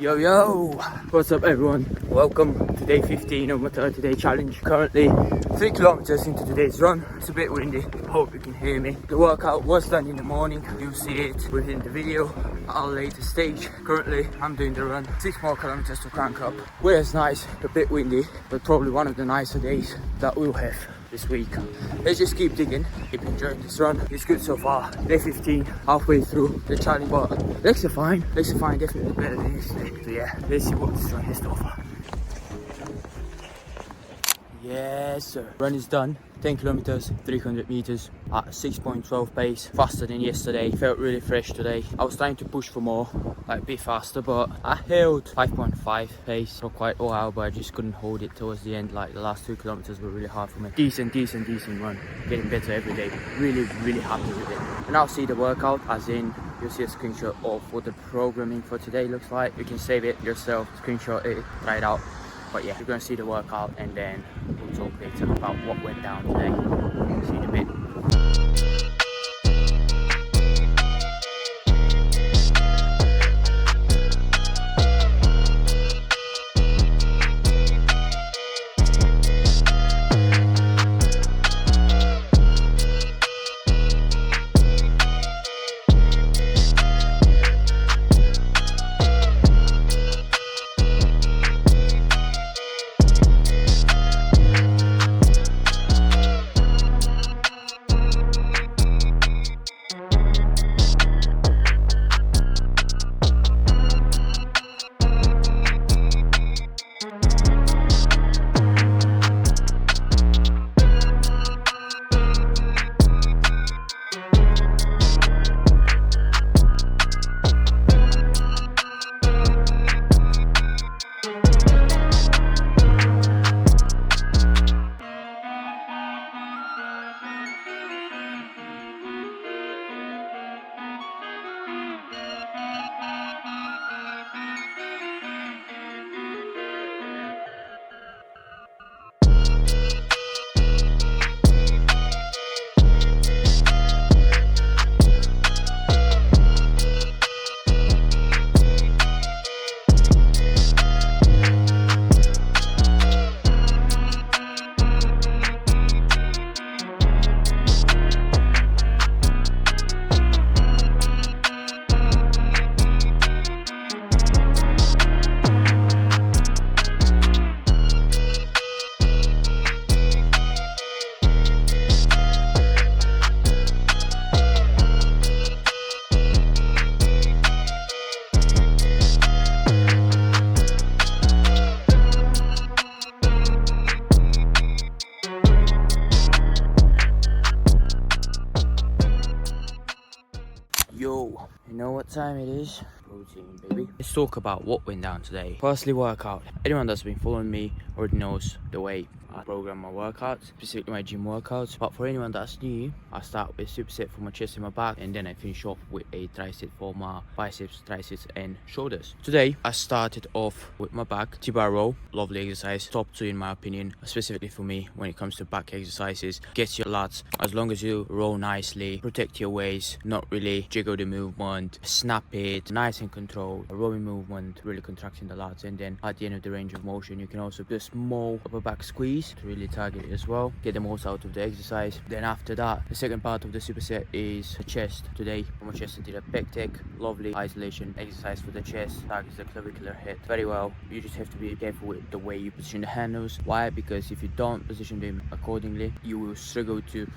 Yo, what's up everyone? Welcome to day 15 of my 30-day challenge. Currently 3 kilometers into today's run. It's a bit windy, hope you can hear me. The workout was done in the morning, you'll see it within the video at a later stage. Currently I'm doing the run, 6 more kilometers to crank up. Weather's nice, a bit windy, but probably one of the nicer days that we'll have this week. Let's just keep digging, keep enjoying this run. It's good so far. Day 15, halfway through the challenge, but legs are fine, definitely better than yesterday. So yeah, let's see what this run has to offer. Yes sir, run is done. 10 kilometers, 300 meters at 6.12 pace, faster than yesterday. Felt really fresh today. I was trying to push for more, like a bit faster, but I held 5.5 pace for quite a while, but I just couldn't hold it towards the end. Like the last 2 kilometers were really hard for me. Decent run, getting better every day. Really happy with it. And I'll see the workout, as in you'll see a screenshot of what the programming for today looks like. You can save it yourself, screenshot it, try it out. But yeah, you're gonna see the workout and then we'll talk later about what went down today. See you in a bit. Yo, you know what time it is? Protein, baby. Let's talk about what went down today. Firstly, workout. Anyone that's been following me already knows the way I program my workouts, specifically my gym workouts. But for anyone that's new, I start with a superset for my chest and my back, and then I finish off with a tricep for my biceps, triceps, and shoulders. Today, I started off with my back, T-bar row. Lovely exercise, top 2 in my opinion, specifically for me when it comes to back exercises. Gets your lats, as long as you row nicely, protect your waist, not really jiggle the movement, snap it, nice and controlled. A rowing movement, really contracting the lats, and then at the end of the range of motion, you can also do a small upper back squeeze to really target it as well, get the most out of the exercise. Then after that, the second part of the superset is the chest. Today for my chest I did a pec deck, lovely isolation exercise for the chest, targets the clavicular head very well. You just have to be careful with the way you position the handles. Why? Because if you don't position them accordingly, you will struggle to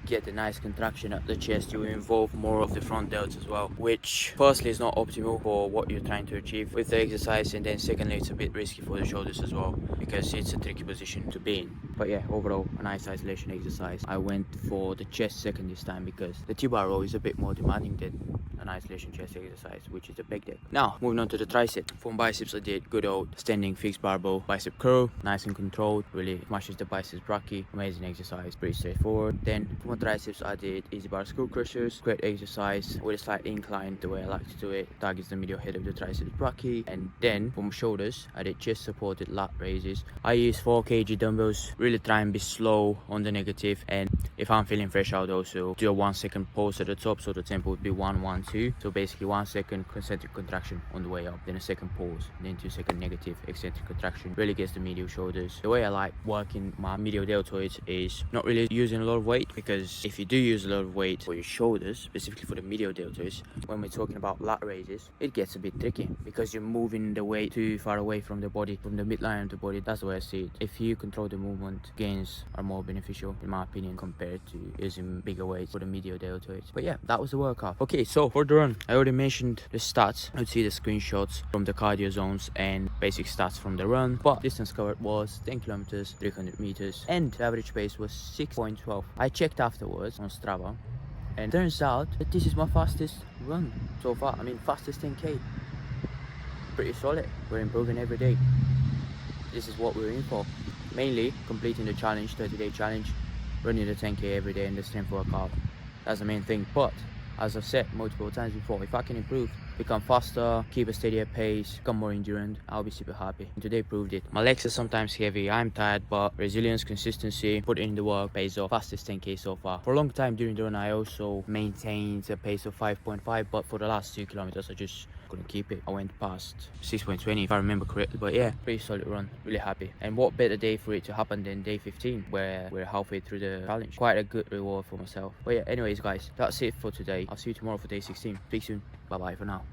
get a nice contraction at the chest. You will involve more of the front delts as well, which firstly is not optimal for what you're trying to achieve with the exercise, and then secondly it's a bit risky for the shoulders as well because it's a tricky position to be in. But yeah, overall a nice isolation exercise. I went for the chest second this time because the T-bar row is a bit more demanding than an isolation chest exercise, which is a pec deck. Now moving on to the tricep. For biceps I did good old standing fixed barbell bicep curl, nice and controlled, really smashes the biceps brachii. Amazing exercise, pretty straightforward. Then for my triceps I did easy bar skull crushers, great exercise with a slight incline the way I like to do it, targets the medial head of the triceps brachii. And then for my shoulders I did chest supported lat raises. I use 4 kg dumbbells, really try and be slow on the negative, and if I'm feeling fresh I'll also do a 1 second pause at the top, so the tempo would be 1 1 2. So basically 1 second concentric contraction on the way up, then a second pause, then 2 second negative eccentric contraction. Really gets the medial shoulders. The way I like working my medial deltoids is not really using a lot of weight, because if you do use a lot of weight for your shoulders, specifically for the medial deltoids, when we're talking about lat raises, it gets a bit tricky because you're moving the weight too far away from the body, from the midline of the body. That's the way I see it. If you control the movement, gains are more beneficial in my opinion compared to using bigger weights for the medial deltoids. But yeah, that was the workout. Okay, so for the run, I already mentioned the stats. You'd see the screenshots from the cardio zones and basic stats from the run, but distance covered was 10 kilometers, 300 meters, and the average pace was 6.12. I checked afterwards on Strava, and turns out that this is my fastest run so far. I mean, fastest 10k. Pretty solid. We're improving every day. This is what we're in for. Mainly completing the challenge, 30-day challenge, running the 10k every day in the strength workout. That's the main thing. But as I've said multiple times before, if I can improve, become faster, keep a steadier pace, become more endurant, I'll be super happy. And today proved it. My legs are sometimes heavy, I'm tired, but resilience, consistency, put in the work pays off. Fastest 10k so far. For a long time during the run, I also maintained a pace of 5.5, but for the last 2 kilometers, I just couldn't keep it. I went past 6.20 if I remember correctly. But yeah, pretty solid run, really happy. And what better day for it to happen than day 15, where we're halfway through the challenge. Quite a good reward for myself. But yeah, anyways guys, that's it for today. I'll see you tomorrow for day 16. Speak soon. Bye bye for now.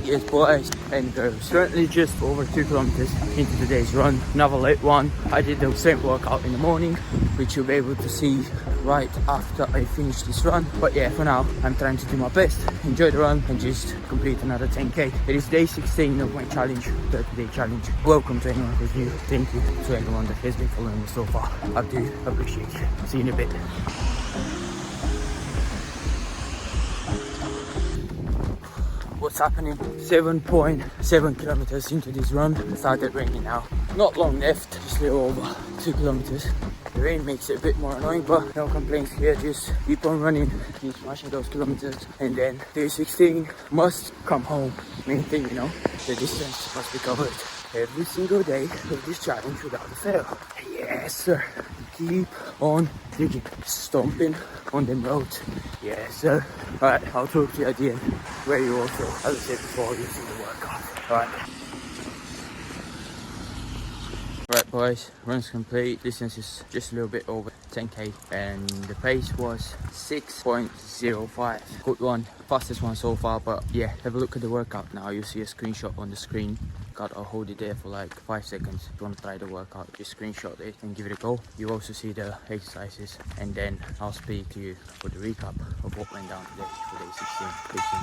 Yes boys and girls, currently just over 2 kilometers into today's run. Another late one. I did the same workout in the morning, which you'll be able to see right after I finish this run. But yeah, for now I'm trying to do my best, enjoy the run and just complete another 10k. It is day 16 of my challenge, 30-day challenge. Welcome to anyone who's new. Thank you to anyone that has been following me so far. I do appreciate you. See you in a bit. What's happening? 7.7 kilometers into this run. It started raining now. Not long left, just a little over 2 kilometers. The rain makes it a bit more annoying, but no complaints here. Just keep on running, keep smashing those kilometers, and then day 16 must come home. Main thing, you know, the distance must be covered every single day of this challenge without a fail. Yes sir. Keep on digging, stomping on them roads. Yes sir. Alright, I'll talk to you at the end, where you also, as I said before, you see the workout. Alright. Right boys, run's complete. Distance is just a little bit over 10k and the pace was 6.05. Good one, fastest one so far. But yeah, have a look at the workout now. You see a screenshot on the screen. Gotta hold it there for like 5 seconds. If you want to try the workout, just screenshot it and give it a go. You also see the exercises, and then I'll speak to you for the recap of what went down today for day 16. Peace soon.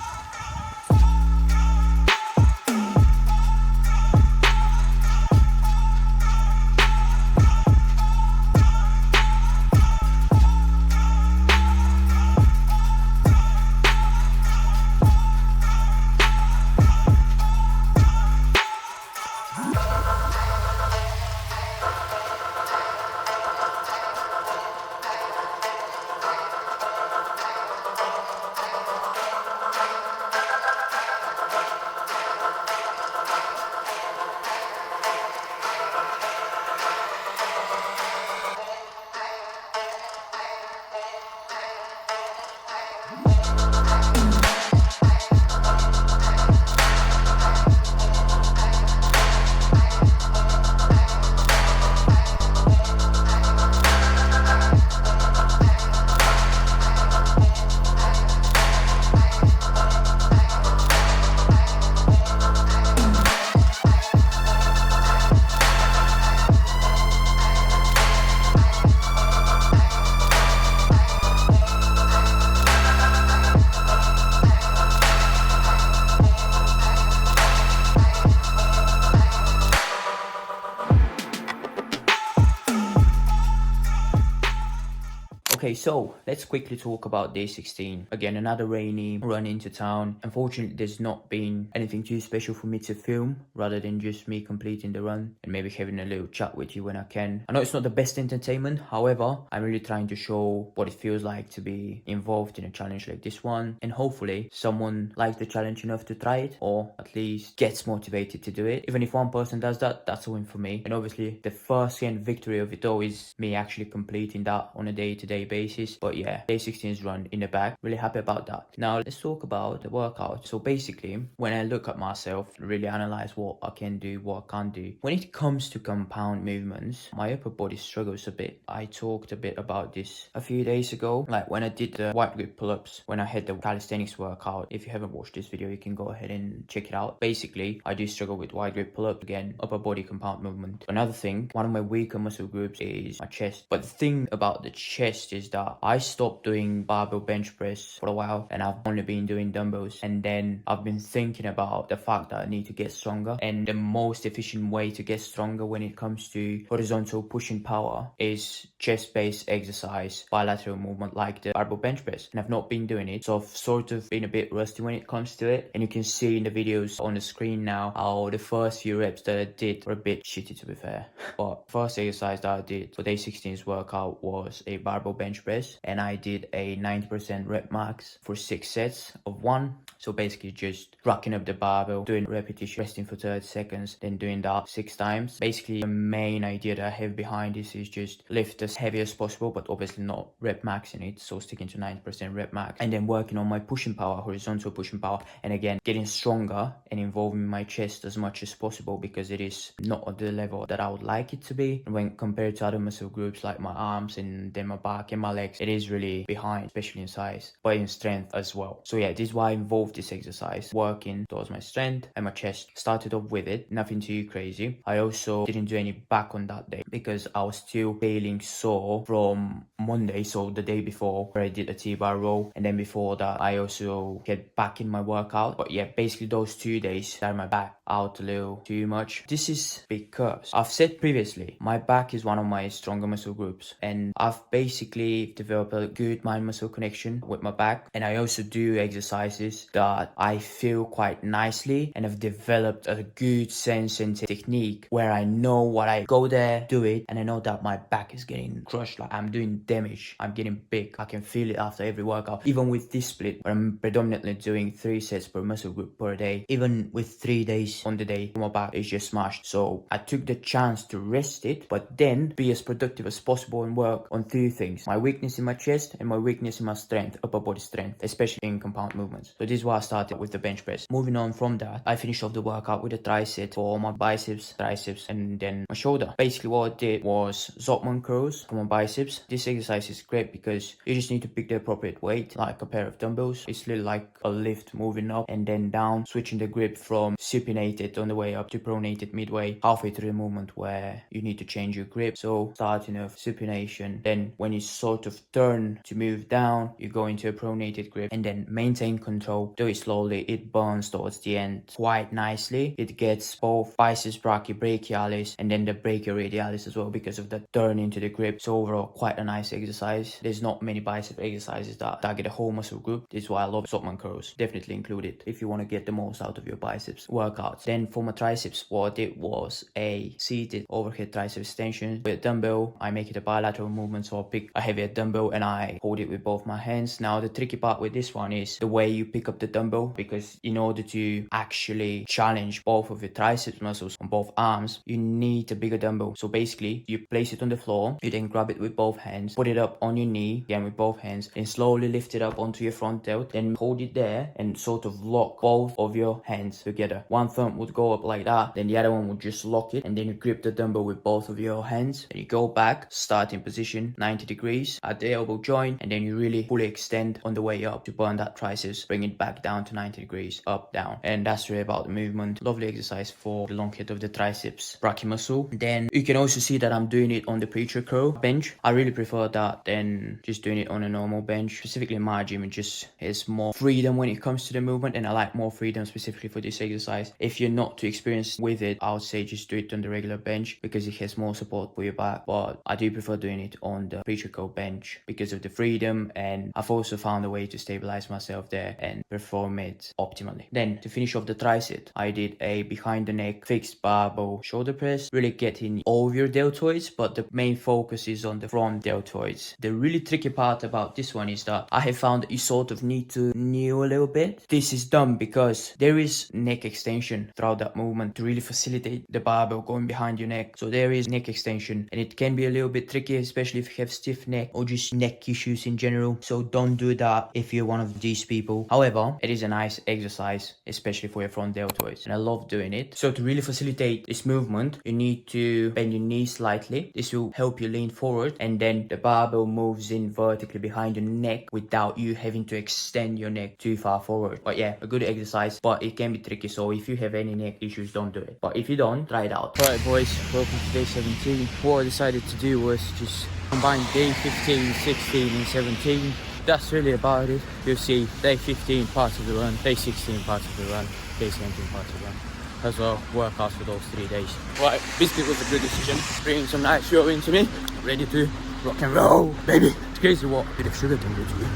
Okay, so let's quickly talk about day 16. Again, another rainy run into town. Unfortunately, there's not been anything too special for me to film, rather than just me completing the run and maybe having a little chat with you when I can. I know it's not the best entertainment, however, I'm really trying to show what it feels like to be involved in a challenge like this one, and hopefully someone likes the challenge enough to try it, or at least gets motivated to do it. Even if one person does that, that's a win for me. And obviously the first hand victory of it all is me actually completing that on a day-to-day basis. basis. But yeah, day 16 is run in the bag. Really happy about that. Now let's talk about the workout. So basically, when I look at myself, really analyze what I can do, what I can't do. When it comes to compound movements, my upper body struggles a bit. I talked a bit about this a few days ago, like when I did the wide grip pull-ups, when I had the calisthenics workout. If you haven't watched this video, you can go ahead and check it out. Basically, I do struggle with wide grip pull-up, again, upper body compound movement. Another thing, one of my weaker muscle groups is my chest. But the thing about the chest is that I stopped doing barbell bench press for a while, and I've only been doing dumbbells. And then I've been thinking about the fact that I need to get stronger, and the most efficient way to get stronger when it comes to horizontal pushing power is chest-based exercise, bilateral movement like the barbell bench press. And I've not been doing it, so I've sort of been a bit rusty when it comes to it. And you can see in the videos on the screen now how the first few reps that I did were a bit shitty, to be fair. But first exercise that I did for day 16's workout was a barbell bench press, and I did a 90% rep max for 6 sets of 1. So basically just racking up the barbell, doing repetition, resting for 30 seconds, then doing that 6 times. Basically the main idea that I have behind this is just lift as heavy as possible, but obviously not rep maxing it, so sticking to 90% rep max, and then working on my pushing power, horizontal pushing power, and again getting stronger and involving my chest as much as possible, because it is not at the level that I would like it to be. And when compared to other muscle groups like my arms and then my back and my legs, it is really behind, especially in size, but in strength as well. So yeah, this is why I involved this exercise, working towards my strength and my chest. Started off with it, nothing too crazy. I also didn't do any back on that day because I was still feeling sore from Monday, so the day before, where I did a T-bar row, and then before that I also get back in my workout. But yeah, basically those 2 days tired my back out a little too much. This is because I've said previously, my back is one of my stronger muscle groups, and I've basically developed a good mind muscle connection with my back. And I also do exercises that I feel quite nicely, and have developed a good sense and technique where I know what I go there, do it, and I know that my back is getting crushed, like I'm doing damage, I'm getting big. I can feel it after every workout. Even with this split, where I'm predominantly doing 3 sets per muscle group per day, even with 3 days on the day, my back is just smashed. So I took the chance to rest it, but then be as productive as possible and work on 3 things: my weakness in my chest and my weakness in my strength, upper body strength, especially in compound movements. So this is why I started with the bench press. Moving on from that, I finished off the workout with a tricep for my biceps, triceps, and then my shoulder. Basically what I did was Zotman curls for my biceps. This exercise is great because you just need to pick the appropriate weight, like a pair of dumbbells. It's literally like a lift, moving up and then down, switching the grip from supinated on the way up to pronated midway, halfway through the movement where you need to change your grip. So starting off supination, then when you sort of turn to move down, you go into a pronated grip, and then maintain control, do it slowly. It burns towards the end quite nicely. It gets both biceps brachiobrachialis and then the brachioradialis as well because of the turn into the grip. So overall, quite a nice exercise. There's not many bicep exercises that target a whole muscle group. This is why I love Zotman curls. Definitely include it if you want to get the most out of your biceps workouts. Then for my triceps, what I did was a seated overhead tricep extension with a dumbbell. I make it a bilateral movement, so I pick a heavier dumbbell and I hold it with both my hands. Now the tricky part with this one is the way you pick up the dumbbell, because in order to actually challenge both of your triceps muscles on both arms, you need a bigger dumbbell. So basically you place it on the floor, you then grab it with both hands, put it up on your knee again with both hands, and slowly lift it up onto your front delt, then hold it there and sort of lock both of your hands together. One thumb would go up like that, then the other one would just lock it, and then you grip the dumbbell with both of your hands, and you go back, starting position 90 degrees at the elbow joint, and then you really fully extend on the way up to burn that triceps, bring it back down to 90 degrees, up, down. And that's really about the movement. Lovely exercise for the long head of the triceps brachii muscle. Then you can also see that I'm doing it on the preacher curl bench. I really prefer that than just doing it on a normal bench. Specifically in my gym, it just has more freedom when it comes to the movement, and I like more freedom specifically for this exercise. If you're not too experienced with it, I would say just do it on the regular bench because it has more support for your back. But I do prefer doing it on the preacher curl bench because of the freedom, and I've also found a way to stabilize myself there and perform it optimally. Then to finish off the tricep, I did a behind the neck fixed barbell shoulder press, really getting all of your deltoids, but the main focus is on the front deltoids. The really tricky part about this one is that I have found that you sort of need to kneel a little bit. This is done because there is neck extension throughout that movement to really facilitate the barbell going behind your neck. So there is neck extension, and it can be a little bit tricky, especially if you have stiff neck or just neck issues in general. So don't do that if you're one of these people. However, it is a nice exercise, especially for your front deltoids, and I love doing it. So to really facilitate this movement, you need to bend your knees slightly. This will help you lean forward, and then the barbell moves in vertically behind your neck without you having to extend your neck too far forward. But yeah, a good exercise, but it can be tricky. So if you have any neck issues, don't do it. But if you don't, try it out. Alright boys, welcome to day 17. What I decided to do was just combine day 15, 16 and 17. That's really about it. You'll see day 15 parts of the run, day 16 parts of the run, day 17 parts of the run. As well, workouts for those 3 days. Right, basically it was a good decision. Bringing some nice show into me. Ready to rock and roll, baby. It's crazy what a bit of sugar can do to you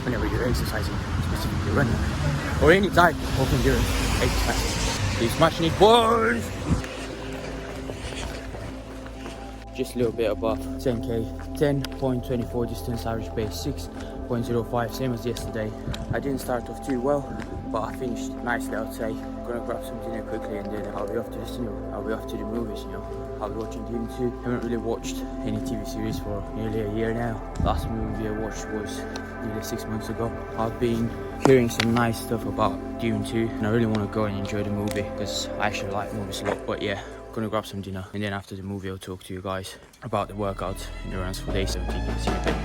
whenever you're exercising, specifically running, or any type of endurance exercise. These smashing it, boys! Just a little bit above 10k, 10.24 distance, average pace 6.05, same as yesterday. I didn't start off too well, but I finished nicely, I'd say. Gonna grab some dinner quickly and then I'll be off to the cinema. I'll be off to the movies, you know. I'll be watching Dune 2. Haven't really watched any TV series for nearly a year now. Last movie I watched was nearly 6 months ago. I've been hearing some nice stuff about Dune 2 and I really want to go and enjoy the movie because I actually like movies a lot. But yeah, gonna grab some dinner and then after the movie I'll talk to you guys about the workouts and the runs for day 17. See you then.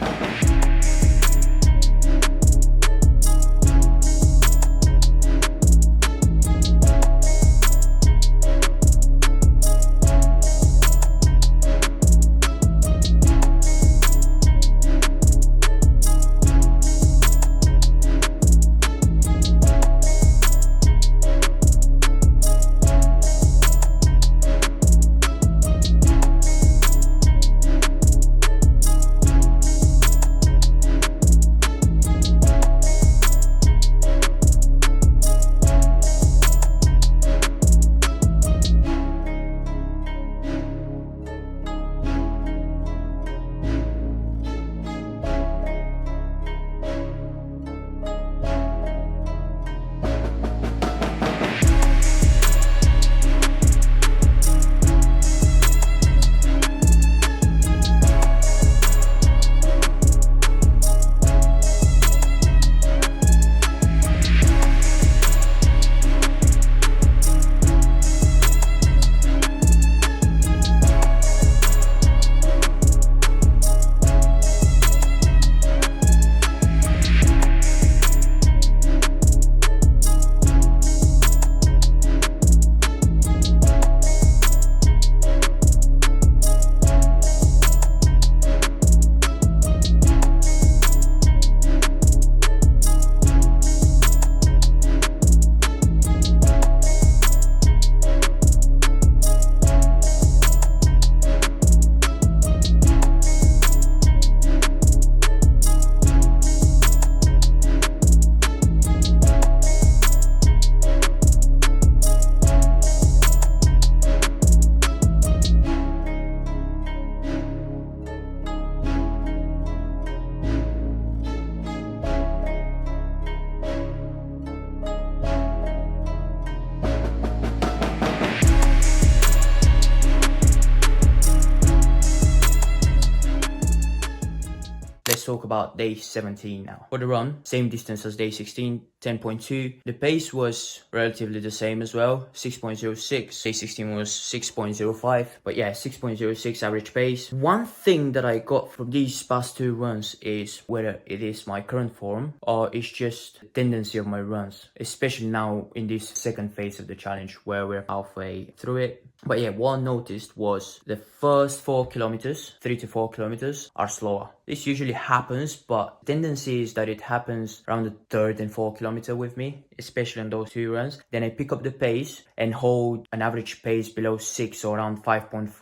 Let's talk about day 17 now. For the run, same distance as day 16, 10.2. The pace was relatively the same as well, 6.06. Day 16 was 6.05. But yeah, 6.06 average pace. One thing that I got from these past two runs is whether it is my current form or it's just the tendency of my runs, especially now in this second phase of the challenge where we're halfway through it. But yeah, what I noticed was the first 4 kilometers, 3 to 4 kilometers, are slower. This usually happens, but tendency is that it happens around the third and 4 kilometer with me, especially on those two runs. Then I pick up the pace and hold an average pace below 6, or around 5.5,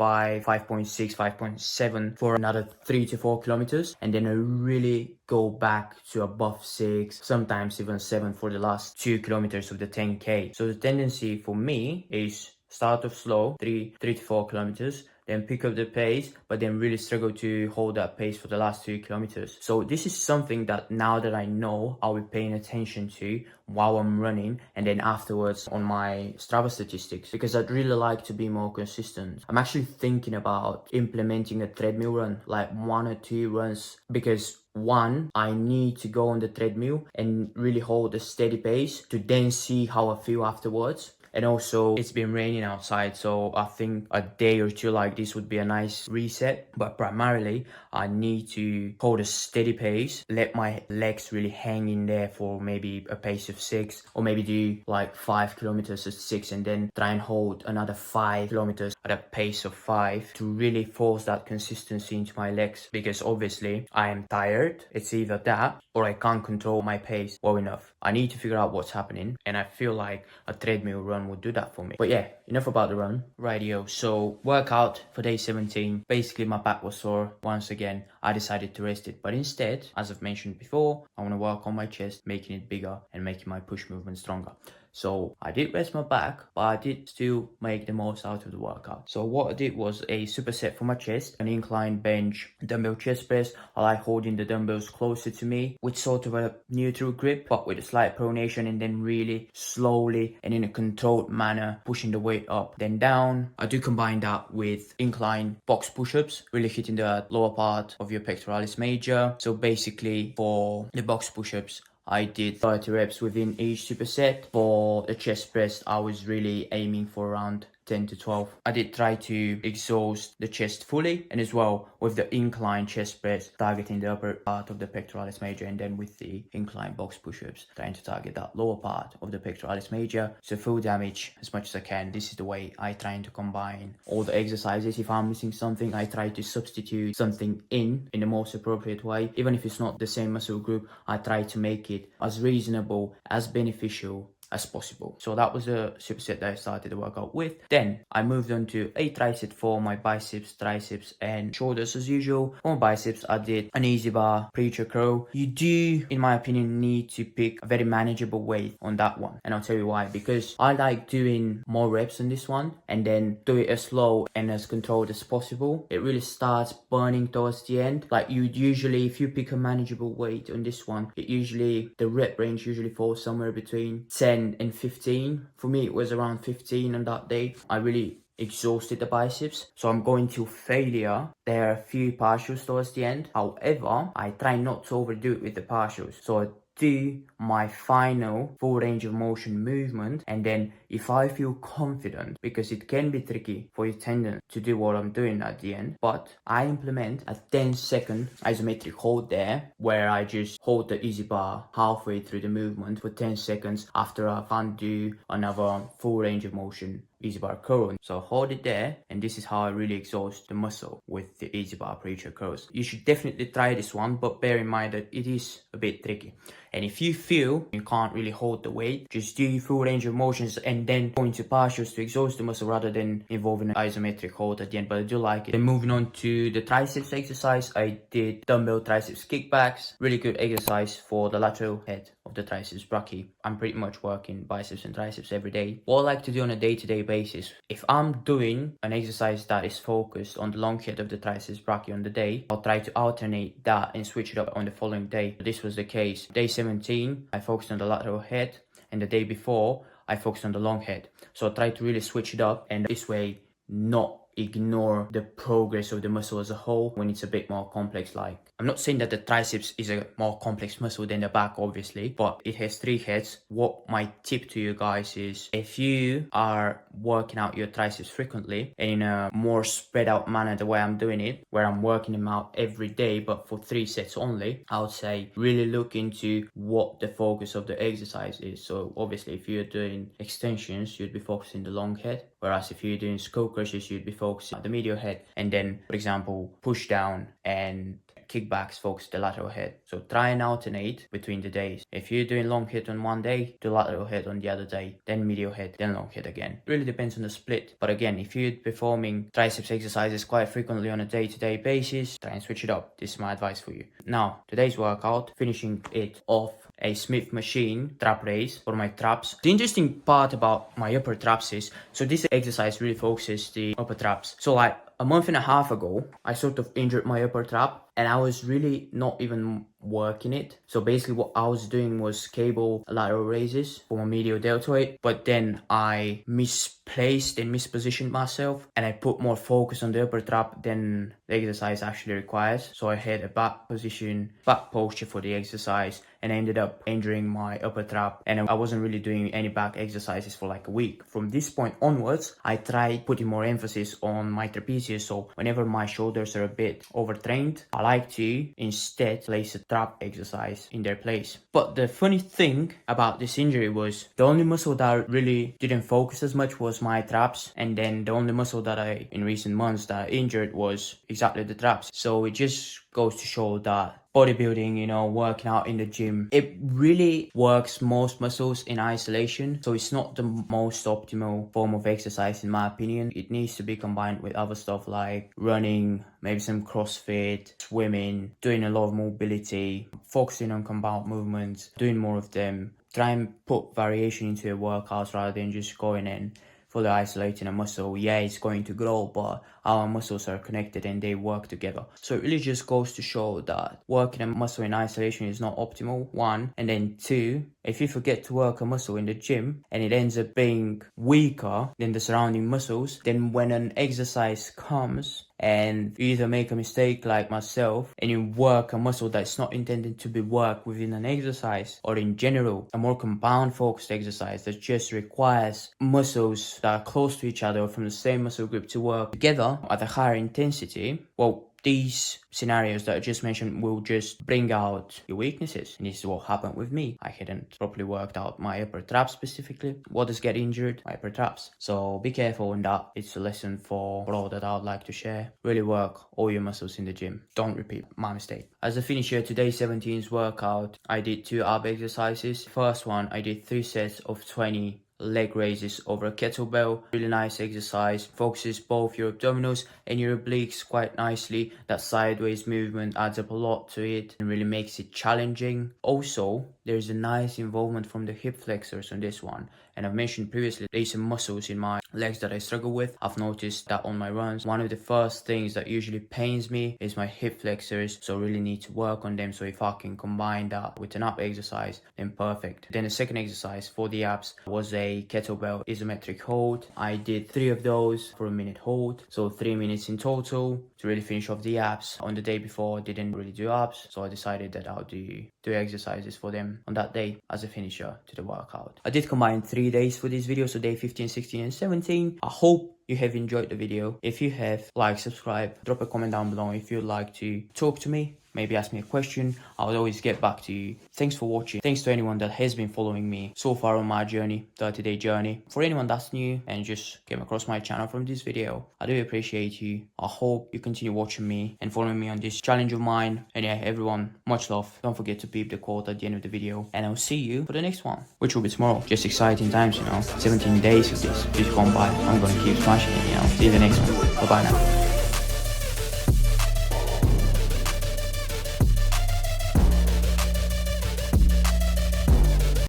5.6, 5.7 for another 3 to 4 kilometers. And then I really go back to above 6, sometimes even 7 for the last 2 kilometers of the 10K. So the tendency for me is start off slow, 3 to 4 kilometers, then pick up the pace, but then really struggle to hold that pace for the last 2 kilometers. So this is something that now that I know, I'll be paying attention to while I'm running, and then afterwards on my Strava statistics, because I'd really like to be more consistent. I'm actually thinking about implementing a treadmill run, like 1 or 2 runs, because one, I need to go on the treadmill and really hold a steady pace to then see how I feel afterwards. And also, it's been raining outside, so I think a day or two like this would be a nice reset. But primarily, I need to hold a steady pace, let my legs really hang in there for maybe a pace of 6, or maybe do like 5 kilometers at 6, and then try and hold another 5 kilometers at a pace of 5 to really force that consistency into my legs. Because obviously, I am tired. It's either that or I can't control my pace well enough. I need to figure out what's happening, and I feel like a treadmill run would do that for me. But yeah, enough about the run. Rightio, so workout for day 17. Basically, my back was sore. Once again, I decided to rest it. But instead, as I've mentioned before, I want to work on my chest, making it bigger and making my push movement stronger. So I did rest my back, but I did still make the most out of the workout. So what I did was a superset for my chest, an incline bench, dumbbell chest press. I like holding the dumbbells closer to me with sort of a neutral grip, but with a slight pronation, and then really slowly and in a controlled manner pushing the weight up, then down. I do combine that with incline box push-ups, really hitting the lower part of your pectoralis major. So basically for the box push-ups, I did 30 reps within each superset. For the chest press, I was really aiming for around 10 to 12. I did try to exhaust the chest fully, and as well with the incline chest press, targeting the upper part of the pectoralis major, and then with the incline box push-ups, trying to target that lower part of the pectoralis major. So full damage as much as I can. This is the way I try to combine all the exercises. If I'm missing something, I try to substitute something in the most appropriate way. Even if it's not the same muscle group, I try to make it as reasonable, as beneficial as possible. So that was a superset that I started the workout with. Then I moved on to a tricep for my biceps, triceps and shoulders as usual. For my biceps, I did an easy bar preacher curl. You do, in my opinion, need to pick a very manageable weight on that one, and I'll tell you why. Because I like doing more reps on this one and then do it as slow and as controlled as possible. It really starts burning towards the end. Like you usually, if you pick a manageable weight on this one, the rep range usually falls somewhere between 10 and 15. For me, it was around 15 on that day. I really exhausted the biceps, so I'm going to failure. There are a few partials towards the end. However, I try not to overdo it with the partials. So I do my final full range of motion movement, and then if I feel confident, because it can be tricky for your tendon to do what I'm doing at the end, but I implement a 10-second isometric hold there, where I just hold the easy bar halfway through the movement for 10 seconds after I can't do another full range of motion easy bar curl. So hold it there, and this is how I really exhaust the muscle with the easy bar preacher curls. You should definitely try this one, but bear in mind that it is a bit tricky. And if you feel you can't really hold the weight, just do full range of motions and then go into partials to exhaust the muscle rather than involving an isometric hold at the end. But I do like it. Then moving on to the triceps exercise, I did dumbbell triceps kickbacks. Really good exercise for the lateral head of the triceps brachii. I'm pretty much working biceps and triceps every day. What I like to do on a day-to-day basis, if I'm doing an exercise that is focused on the long head of the triceps brachii on the day, I'll try to alternate that and switch it up on the following day. This was the case. Day 17, I focused on the lateral head, and the day before, I focused on the long head. So I try to really switch it up, and this way not ignore the progress of the muscle as a whole when it's a bit more complex. Like, I'm not saying that the triceps is a more complex muscle than the back, obviously, but it has 3 heads. What my tip to you guys is, if you are working out your triceps frequently and in a more spread out manner, the way I'm doing it, where I'm working them out every day but for 3 sets only, I would say really look into what the focus of the exercise is. So obviously, if you're doing extensions, you'd be focusing the long head. Whereas if you're doing skull crushes, you'd be focusing on the medial head, and then, for example, push down and kickbacks focus the lateral head. So try and alternate between the days. If you're doing long hit on one day, do lateral head on the other day, then medial head, then long hit again. It really depends on the split. But again, if you're performing triceps exercises quite frequently on a day-to-day basis, try and switch it up. This is my advice for you. Now, today's workout, finishing it off a Smith machine trap raise for my traps. The interesting part about my upper traps is, so this exercise really focuses the upper traps. So like a month and a half ago, I sort of injured my upper trap and I was really not even working it. So basically what I was doing was cable lateral raises for my medial deltoid, but then I misplaced and mispositioned myself and I put more focus on the upper trap than the exercise actually requires. So I had a back position, back posture for the exercise, and I ended up injuring my upper trap, and I wasn't really doing any back exercises for like a week. From this point onwards, I tried putting more emphasis on my trapezius. So whenever my shoulders are a bit overtrained, I like to instead place a trap exercise in their place. But the funny thing about this injury was the only muscle that I really didn't focus as much was my traps, and then the only muscle that I in recent months that I injured was exactly the traps. So it just goes to show that bodybuilding, you know, working out in the gym, it really works most muscles in isolation. So it's not the most optimal form of exercise in my opinion. It needs to be combined with other stuff like running, maybe some CrossFit, swimming, doing a lot of mobility, focusing on compound movements, doing more of them. Try and put variation into your workouts rather than just going in fully isolating a muscle. Yeah, it's going to grow, but our muscles are connected and they work together. So it really just goes to show that working a muscle in isolation is not optimal, one. And then two, if you forget to work a muscle in the gym and it ends up being weaker than the surrounding muscles, then when an exercise comes and you either make a mistake like myself and you work a muscle that's not intended to be worked within an exercise, or in general a more compound focused exercise that just requires muscles that are close to each other from the same muscle group to work together at a higher intensity, well, these scenarios that I just mentioned will just bring out your weaknesses. And this is what happened with me. I hadn't properly worked out my upper traps specifically. What does get injured? My upper traps. So be careful in that. It's a lesson for all that I would like to share. Really work all your muscles in the gym. Don't repeat my mistake. As a finisher, today's 17's workout, I did 2 ab exercises. First one, I did 3 sets of 20 leg raises over a kettlebell. Really nice exercise, focuses both your abdominals and your obliques quite nicely. That sideways movement adds up a lot to it and really makes it challenging. Also, there's a nice involvement from the hip flexors on this one, and I've mentioned previously there's some muscles in my legs that I struggle with. I've noticed that on my runs, one of the first things that usually pains me is my hip flexors, so really need to work on them. So if I can combine that with an ab exercise, then perfect. Then the second exercise for the abs was a kettlebell isometric hold. I did 3 of those for a minute hold, so 3 minutes in total to really finish off the abs. On the day before I didn't really do abs, so I decided that I'll do 2 exercises for them on that day as a finisher to the workout. I did combine 3 days for this video, so day 15, 16 and 17. I hope you have enjoyed the video. If you have, like, subscribe, drop a comment down below if you'd like to talk to me, maybe ask me a question. I will always get back to you. Thanks for watching. Thanks to anyone that has been following me so far on my journey, 30-day journey. For anyone that's new and just came across my channel from this video, I do appreciate you. I hope you continue watching me and following me on this challenge of mine. And yeah, everyone, much love. Don't forget to peep the quote at the end of the video, and I'll see you for the next one, which will be tomorrow. Just exciting times, you know. 17 days of this just gone by. I'm gonna keep smashing it, you know. See you in the next one. Bye bye now.